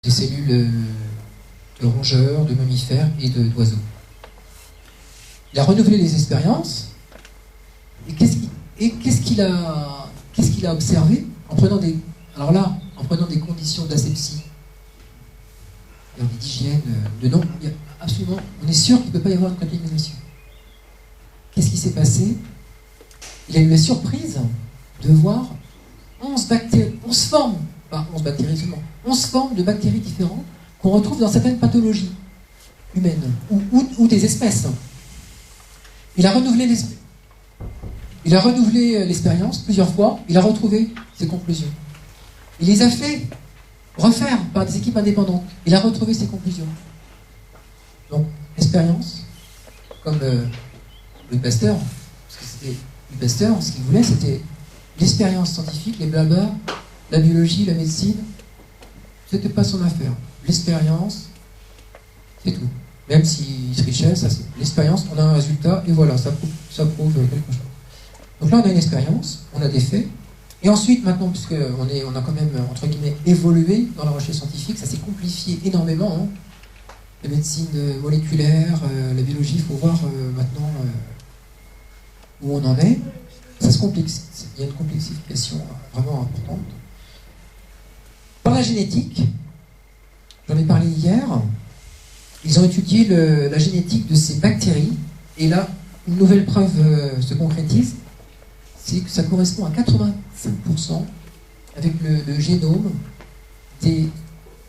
des cellules de rongeurs, de mammifères et d'oiseaux. Il a renouvelé les expériences. Et qu'est-ce qu'il a observé en prenant des conditions d'asepsie, d'hygiène, de non, absolument, on est sûr qu'il ne peut pas y avoir de contamination. Qu'est-ce qui s'est passé? Il a eu la surprise de voir 11 formes, pas 11 bactéries seulement, 11 formes de bactéries différentes qu'on retrouve dans certaines pathologies humaines ou des espèces. Il a renouvelé l'expérience plusieurs fois, il a retrouvé ses conclusions. Il les a fait refaire par des équipes indépendantes. Il a retrouvé ses conclusions. Donc, l'expérience, comme Louis Pasteur, parce que c'était Louis Pasteur, ce qu'il voulait, c'était l'expérience scientifique, les blabla, la biologie, la médecine, c'était pas son affaire. L'expérience, c'est tout. Même s'il trichait, ça c'est l'expérience, on a un résultat, et voilà, ça prouve quelque chose. Donc là, on a une expérience, on a des faits, et ensuite, maintenant, puisqu'on a quand même, entre guillemets, évolué dans la recherche scientifique, ça s'est complifié énormément, hein. La médecine moléculaire, la biologie, il faut voir maintenant où on en est. Ça se complique, il y a une complexification vraiment importante. Par la génétique, j'en ai parlé hier, ils ont étudié la génétique de ces bactéries, et là, une nouvelle preuve se concrétise, c'est que ça correspond à 85% avec le génome des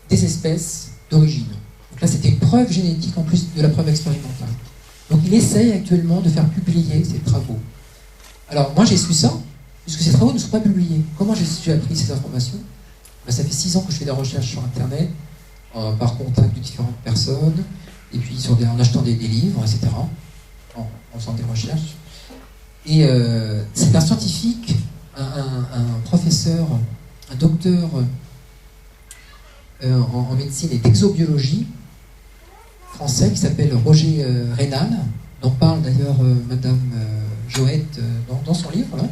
espèces d'origine. Donc là, c'était une preuve génétique en plus de la preuve expérimentale. Donc il essaye actuellement de faire publier ces travaux. Alors moi j'ai su ça, puisque ces travaux ne sont pas publiés. Comment j'ai appris ces informations? Ça fait 6 ans que je fais de la recherche sur Internet, par contact de différentes personnes, et puis en achetant des livres, etc., en faisant des recherches. Et c'est un scientifique, un professeur, un docteur en médecine et d'exobiologie français qui s'appelle Roger Rénal, dont parle d'ailleurs Madame Joette dans son livre. Là.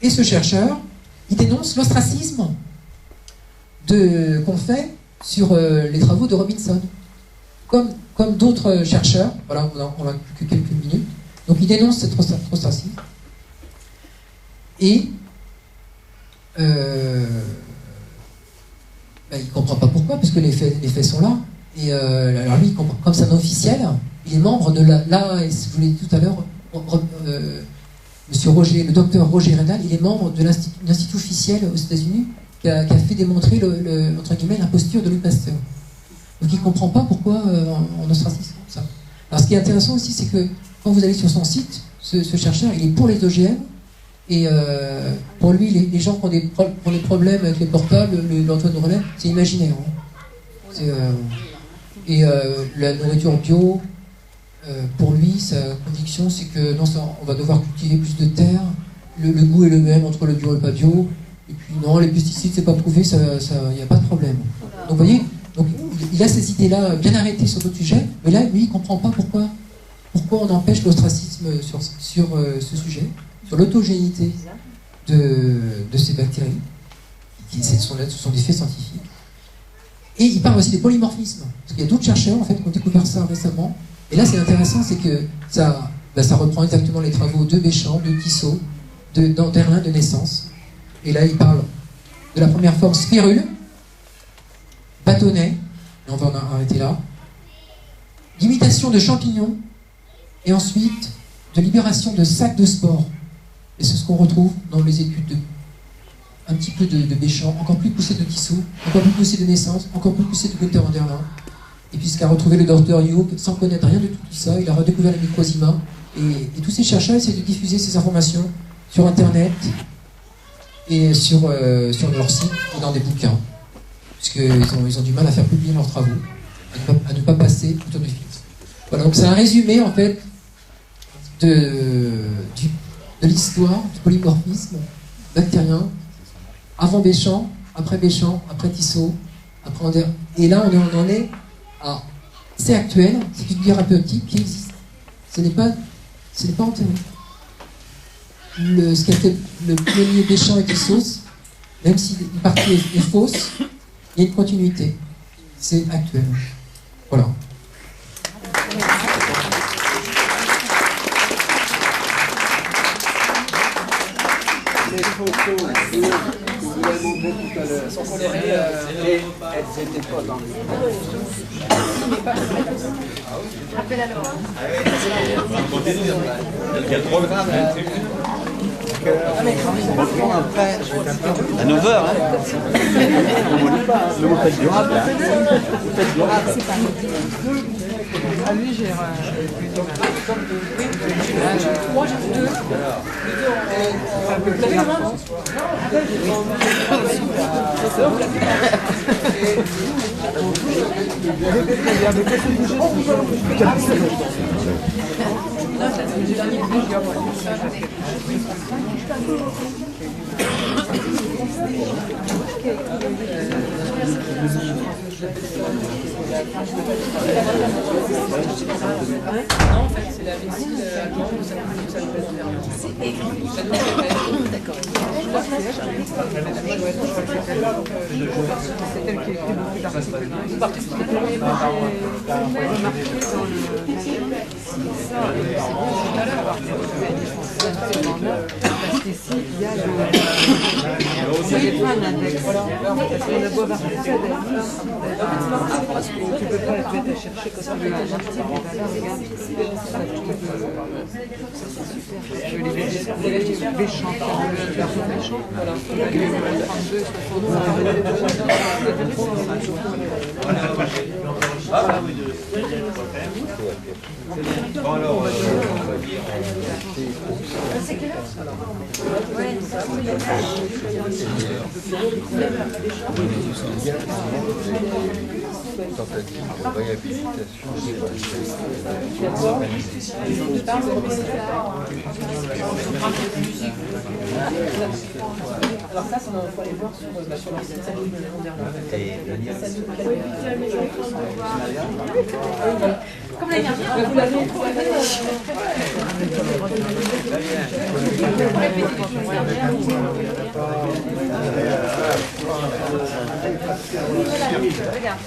Et ce chercheur, il dénonce l'ostracisme qu'on fait sur les travaux de Robinson. Comme d'autres chercheurs, voilà, on n'a que quelques minutes, donc il dénonce cet ostracisme. Et il ne comprend pas pourquoi, parce que les faits sont là. Et alors lui, comme c'est un officiel, il est membre de l'AAS. Je vous l'ai dit tout à l'heure, le docteur Roger Rénal, il est membre de l'institut officiel aux États-Unis qui a fait démontrer entre guillemets l'imposture de Louis Pasteur. Donc il ne comprend pas pourquoi on ostracise comme ça. Alors ce qui est intéressant aussi, c'est que quand vous allez sur son site, ce chercheur, il est pour les OGM, et pour lui, les gens qui ont des problèmes avec les portables, l'Antoine de relais, c'est imaginaire. Hein. La nourriture bio, pour lui, sa conviction, c'est que non, on va devoir cultiver plus de terre, le goût est le même entre le bio et le pas bio, et puis non, les pesticides, c'est pas prouvé, il n'y a pas de problème. Donc vous voyez, donc, il a ces idées-là bien arrêtées sur d'autres sujets, mais là, lui, il ne comprend pas pourquoi on empêche l'ostracisme sur ce sujet, sur l'autogénité de ces bactéries, ce sont des faits scientifiques. Et il parle aussi des polymorphismes, parce qu'il y a d'autres chercheurs en fait, qui ont découvert ça récemment. Et là, c'est intéressant, c'est que ça reprend exactement les travaux de Béchamp, de Tissot, d'Herlin de naissance. Et là, il parle de la première forme spirule, bâtonnet, et on va en arrêter là, d'imitation de champignons, et ensuite de libération de sacs de spores. Et c'est ce qu'on retrouve dans les études un petit peu de Béchamp, encore plus poussé de Tissot, encore plus poussé de naissance, encore plus poussé de Gunther Anderlin. Et puis ce qu'a retrouvé le docteur Young, sans connaître rien de tout ça, il a redécouvert les microzymas. Et tous ces chercheurs essaient de diffuser ces informations sur Internet et sur leur site et dans des bouquins. Puisqu'ils ont du mal à faire publier leurs travaux, à ne pas passer autour du filtre. Voilà, donc c'est un résumé en fait de l'histoire du polymorphisme bactérien, avant Béchamp, après Tissot, après Anderlin. Et là, on en est à... C'est actuel, c'est une thérapeutique qui existe. Ce n'est pas en théorie. Ce qu'a fait le pionnier Béchamp et Tissot, même si une partie est fausse, Il y a une continuité. C'est actuel. Voilà. Les photos que vous avez montrées tout à l'heure, sont colorées, elles n'étaient pas dans le à 9h, hein. Mais vous faites durable, là. Vous faites durable. Ah lui j'ai plus de mal. Moi j'ai deux. Vous l'avez vraiment? Non, en fait, c'est la vessie, ça me fait d'accord. C'est elle qui écrit beaucoup d'articles. Vous partez sur le premier remarqué dans le parce qu'ici, il y a pas un index. Parce qu'on a beau avoir fait ça tu peux pas être bête à chercher quand tu veux un article, et ben là, regarde, je vais les méchants, le version méchant, voilà, avec les 32, Tentative de réhabilitation alors ça, on faut aller voir sur leur site comme l'année dernière, vous l'avez regarde.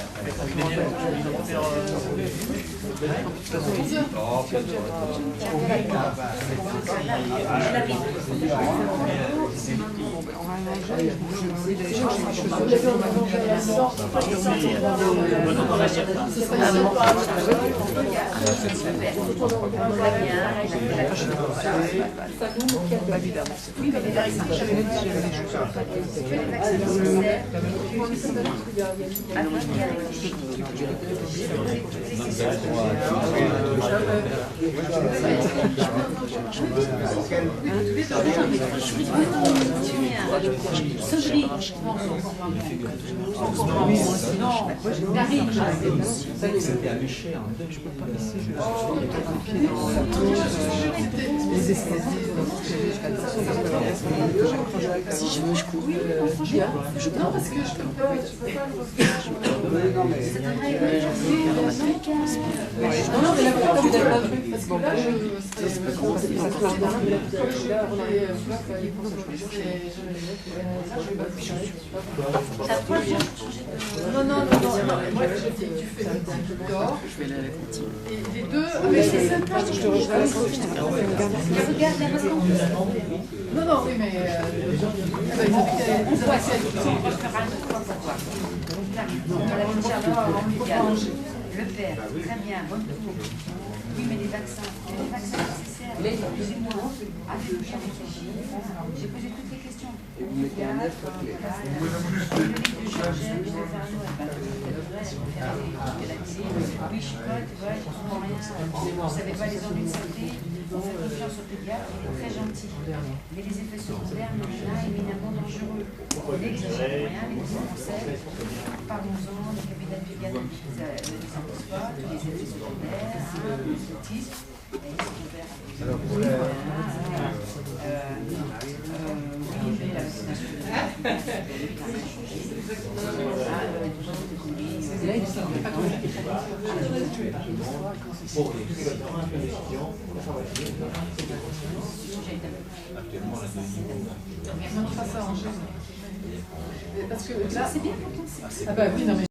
Les escaliers, si je veux, je cours. Non, parce que je peux pas. Non, mais là, pourquoi vous n'avez pas vu? Parce que là, non, moi, tu fais le d'or. Je vais aller à la cantine. Et les deux, mais c'est sympa. Je te rejoins à la cantine. Regarde la restaurant. Non, oui, mais on voit ça. On va faire un autre pour voir. Le père, très bien, bon tour. Oui, mais les vaccins nécessaires, plus ou moins. Ah, j'ai réfléchi. J'ai posé toutes les questions. Le livre de Georgette, je vais faire un autre. Oui, je suis pas, tu vois, je comprends rien. Vous ne savez pas les ennuis de santé. On fait confiance au pédiatre, il est très gentil. Mais les effets secondaires, il y en a éminemment dangereux. Il n'exagère rien, les conseils. Parlons-en du cabinet pédiatrique, les antisports, les effets secondaires, l'autisme, les secondaires. Oui, mais la vaccination. Là, il ne savait pas comment actuellement, la deuxième. Ça s'arrange. Parce que là, C'est bien pourtant. ah bah oui, non mais